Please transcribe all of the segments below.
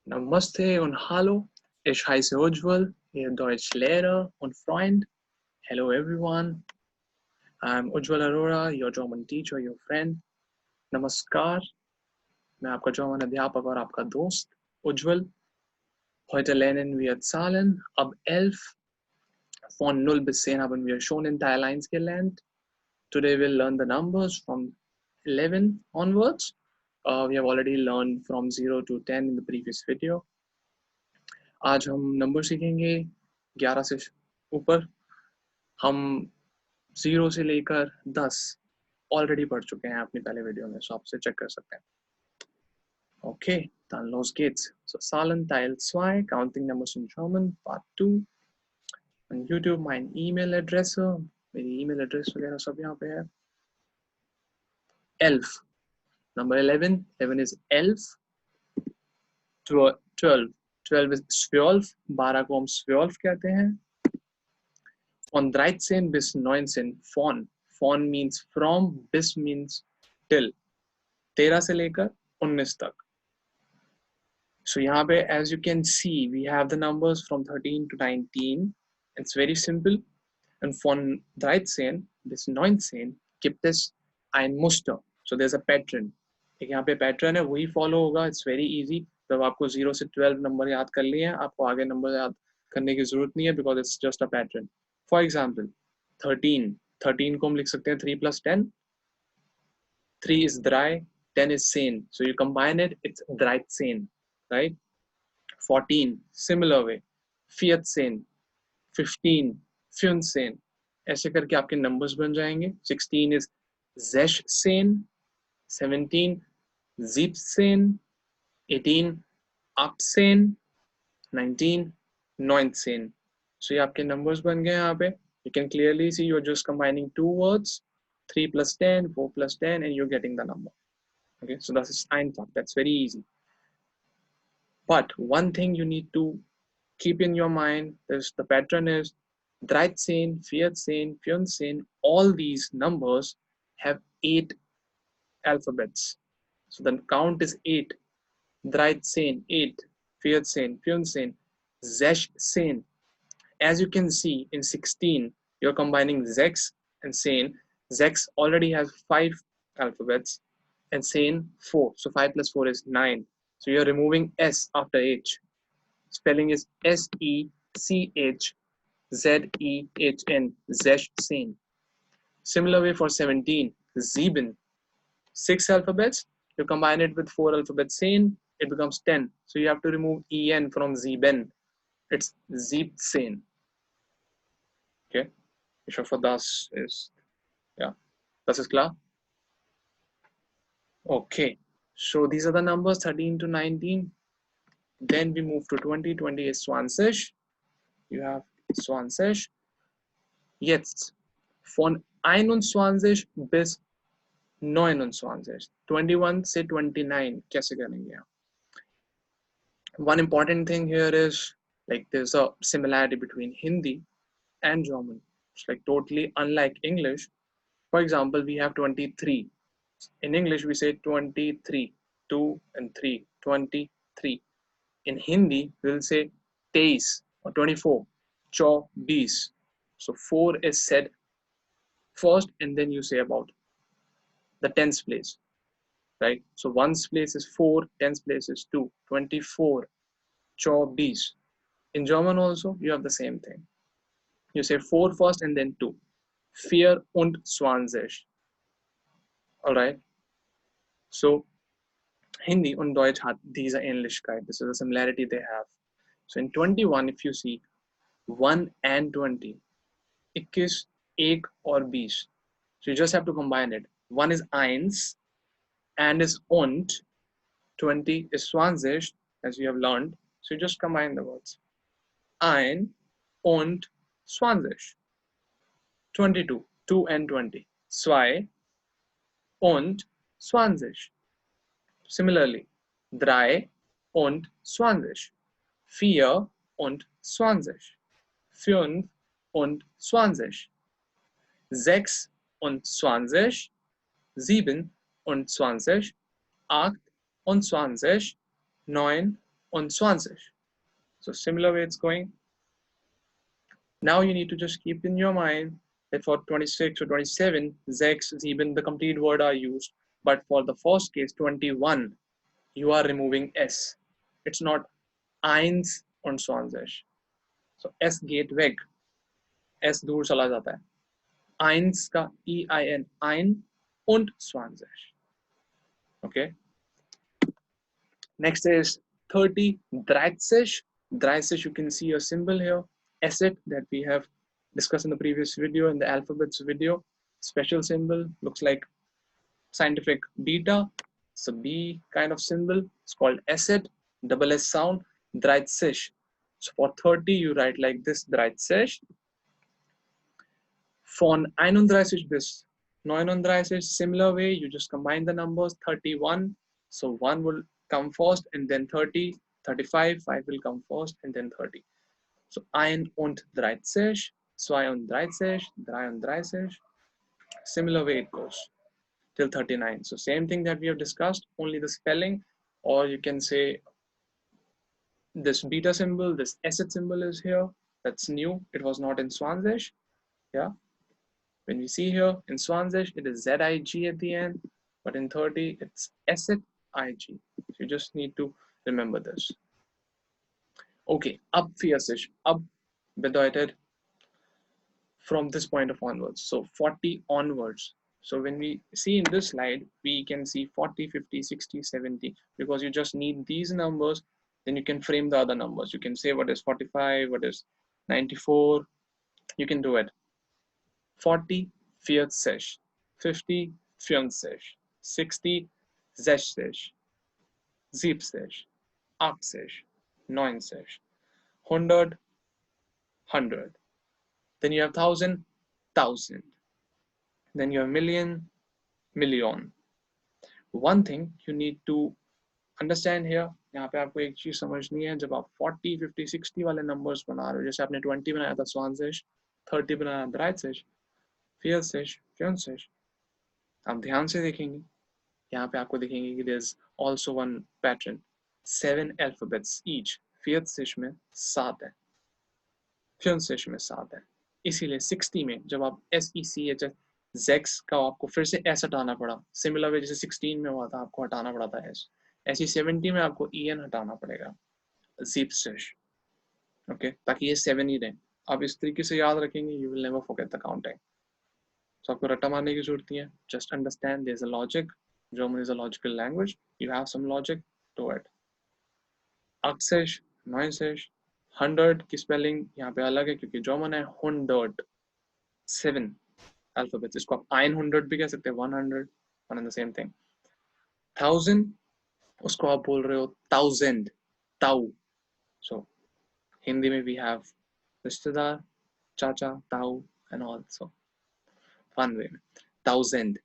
Namaste und Hallo. Ich heiße Ujjwal, Ihr Deutschlehrer und Freund. Hello everyone. I'm Ujjwal Arora, your German teacher, your friend. Namaskar. मैं आपका German अध्यापक और आपका दोस्त Ujjwal. Heute lernen wir Zahlen ab 11 von 0 bis 10 haben wir schon in Teil 1 gelernt. Today we'll learn the numbers from 11 onwards. We have already learned from 0 to 10 in the previous video. आज हम number सीखेंगे 11 से ऊपर. हम 0 से लेकर 10 already पढ़ चुके हैं अपनी पहले वीडियो में, सो आप उसे चेक कर सकते हैं. Okay, dann los geht's. So Zahlen Teil 2, Counting Numbers in German, Part 2. On YouTube mein E-Mail-Adresse, मेरी E-Mail Address वगैरह सब यहाँ पे है. 11, number 11, 11 is 11, 12, 12 is 12, 12 को हम 12 कहते हैं. Von 13 bis 19, von means from, bis means till, 13 से लेकर 19 तक. So यहाँ पे as you can see we have the numbers from 13 to 19. It's very simple. And von 13 bis 19 gibt es ein Muster. So there's a pattern. एक यहाँ पे pattern है, वही follow होगा. It's very easy. जब आपको 0 से 12 नंबर याद कर लिए हैं, आपको आगे नंबर याद करने की जरूरत नहीं है, because it's just a pattern. For example, 13 को हम लिख सकते हैं 3 plus 10. 3 is 3, 10 is 10. So you combine it, it's 13, right? 14, similar way. 14, 15, 15. ऐसे करके आपके numbers बन जाएंगे. 16 is 16, 17, 17, 18, 18, 19, 19. So ये आपके numbers बन गए यहाँ पे. You can clearly see you're just combining two words, 3 plus 10, 4 plus 10, and you're getting the number. Okay, so that is einfach. That's very easy. But one thing you need to keep in your mind is the pattern is 13, 14, 15. All these numbers have 8 alphabets. So the count is 8. 13, 8, 14, 15, 16. As you can see in 16, you're combining 6 and 10. 6 already has 5 alphabets and 10 4. So 5 plus 4 is 9. So you're removing S after H. Spelling is S-E-C-H-Z-E-H-N. 16. Similar way for 17, 7. 6 alphabets, you combine it with 4 alphabets, 10, it becomes 10. So you have to remove En from 7. It's 17. Okay. Ich hoffe, das ist, ja, das ist klar. Okay. So these are the numbers 13 to 19. Then we move to 20. 20 is 20. You have 20. Jetzt von 21 bis 29. 21 से 29 कैसे करेंगे? One important thing here is like there's a similarity between Hindi and German. It's like totally unlike English. For example, we have 23. In English, we say 23, 2 and 3, 23. In Hindi, we'll say 23 or 24, 24. So 4 is said first and then you say about the tens place, right? So ones place is 4, tens place is 2, 24, 24. In German also, you have the same thing. You say 4 first and then 2. 24. All right. So Hindi und Deutsch hat diese Ähnlichkeit. This is a similarity they have. So in 21, if you see 1 and 20, 21, 1 or 20. So you just have to combine it. 1 is eins and is und. 20 is 20, as we have learned. So you just combine the words. Ein und 20. 22, 2 and 20. 2 und 20. Similarly, 3 und 20. 4 und 20. 5 und 20. 6 und 20. 7 und 20. 8 und 20. 9 und 20. So similar way it's going. Now you need to just keep in your mind that for 26 or 27, 6, 7, the complete word are used. But for the first case, 21, you are removing S. It's not eins und 20. So S geht weg. S दूर चला जाता है. Eins का E-I-N, ein und 20. Okay. Next is 30, 30. 30, you can see a symbol here, asset that we have discussed in the previous video, in the alphabets video. Special symbol, looks like scientific beta. It's a B kind of symbol. It's called asset, double S sound, 30. So for 30, you write like this, 30. Von 31 bis 39, similar way, you just combine the numbers, 31. So 1 will come first and then 30, 35, 5 will come first and then 30. So 31, 32, 33. Similar way it goes till 39. So same thing that we have discussed, only the spelling, or you can say this beta symbol, this asset symbol is here. That's new. It was not in Swanzish. Yeah. When we see here in Swanzish, it is ZIG at the end, but in 30, it's asset IG. So you just need to remember this. Okay, ab 40. Ab bedeutet from this point of onwards. So 40 onwards. So when we see in this slide, we can see 40, 50, 60, 70, because you just need these numbers, then you can frame the other numbers. You can say what is 45, what is 94, you can do it. 40, 40, 50, 50, 60, 60, 70, 80, 90, 100, 100. Then you have 1,000, 1,000. Then you have million, million. One thing you need to understand here, यहाँ पे आपको एक चीज समझनी है, जब आप 40, 50, 60 वाले numbers बना रहे हो, जैसे आपने 20 बनाया था 20, 30 बनाया 30, 40, 50, आप ध्यान से देखेंगे, यहाँ पे आपको देखेंगे कि there's also one pattern, 7 alphabets each. 40 में 7 है, 50 में 7 है, इसीलिए 60 में जब आप SECH ZEX का आपको फिर से S हटाना पड़ा, सिमिलर वे जैसे 16 में हुआ था, आपको हटाना पड़ा था S, ऐसी 70 में आपको EN हटाना पड़ेगा, ZIPSISH, ओके, ताकि ये 7 ही रहे. आप इस तरीके से याद रखेंगे, you will never forget the counting. So आपको रट्टा मारने की जरूरत नहीं है, just understand there's a logic. German is a logical language. You have some logic to it. 80, 90, 100 की स्पेलिंग यहाँ पे अलग है क्योंकि जर्मन है 100, 7 alphabets. इसको आप 100 भी कह सकते हैं, 100, one and the same thing. 1000, उसको आप बोल रहे हो 1000, ताऊ. So हिंदी में we have रिश्तेदार, चाचा, ताऊ and all. So fun way. 1000.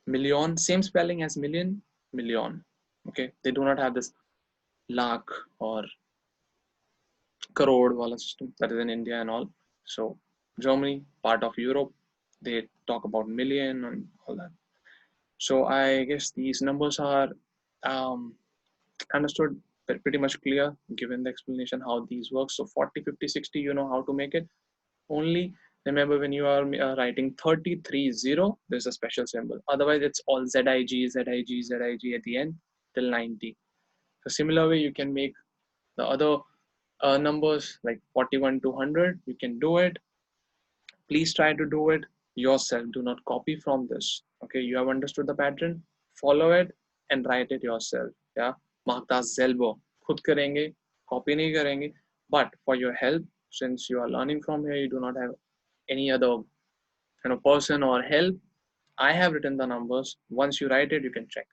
Million, same spelling as million, million. Okay, they do not have this lakh or crore wala system that is in India and all. So Germany, part of Europe, they talk about million and all that. So I guess these numbers are understood, pretty much clear given the explanation how these work. So 40, 50, 60, you know how to make it. Only remember when you are writing 330, there's a special symbol. Otherwise, it's all ZIG, ZIG, ZIG at the end till 90. So similar way, you can make the other numbers like 41 to 100. You can do it. Please try to do it yourself. Do not copy from this. Okay, you have understood the pattern. Follow it and write it yourself. Yeah, mark das selber. खुद करेंगे, copy नहीं करेंगे. But for your help, since you are learning from here, you do not have any other person or help. I have written the numbers. Once you write it, you can check.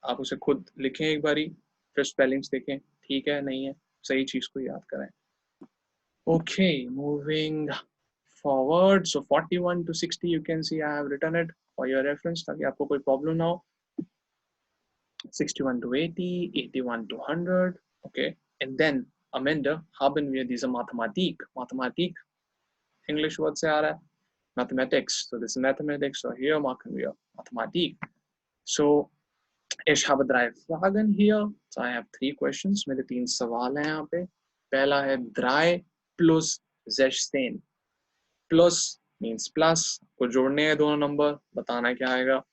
आप उसे खुद लिखें एक बारी, फिर spellings देखें, ठीक है नहीं है, सही चीज को याद करें. Okay, moving forward. So 41 to 60, you can see I have written it for your reference ताकि आपको कोई problem ना हो. 61 to 80, 81 to 100. Okay, and then Amanda, haben wir diese Mathematik. Mathematik, English word से आ रहा है. Mathematics. So this is mathematics. So here marking we are Mathematik. So Ich habe 3 Fragen hier. So I have 3 questions. मेरे 3 सवाल हैं यहाँ पे. पहला है 3 plus 16. Plus means plus. को जोड़ने हैं दोनों नंबर. बताना क्या आएगा.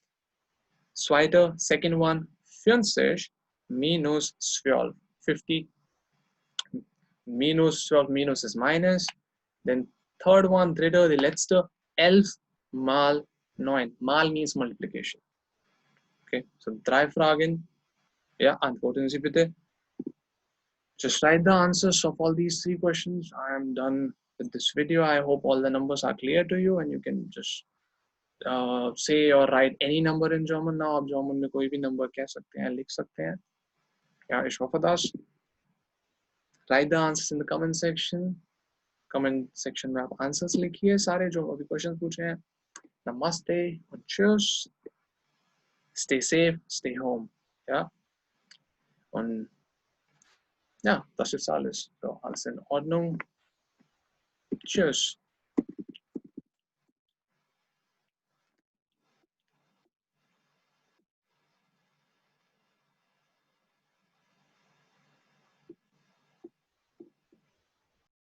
Zweiter, second one, 50 minus 12. 50 minus 12, minus is minus. Then third one, dritter, the letzte, 11 mal 9. Mal means multiplication. Okay, so 3 Fragen. Ja, antworten Sie bitte. Just write the answers of all these 3 questions. I am done with this video. I hope all the numbers are clear to you and you can just say or write any number in German now. आप German में कोई भी number कह सकते हैं, लिख सकते हैं. Ja, ich hoffe das. Write the answers in the comment section. Comment section में आप answers लिखिए सारे जो अभी questions पूछे हैं. Namaste und tschüss. Stay safe, stay home. Ja. Und ja, das ist alles. So, alles in Ordnung. Tschüss.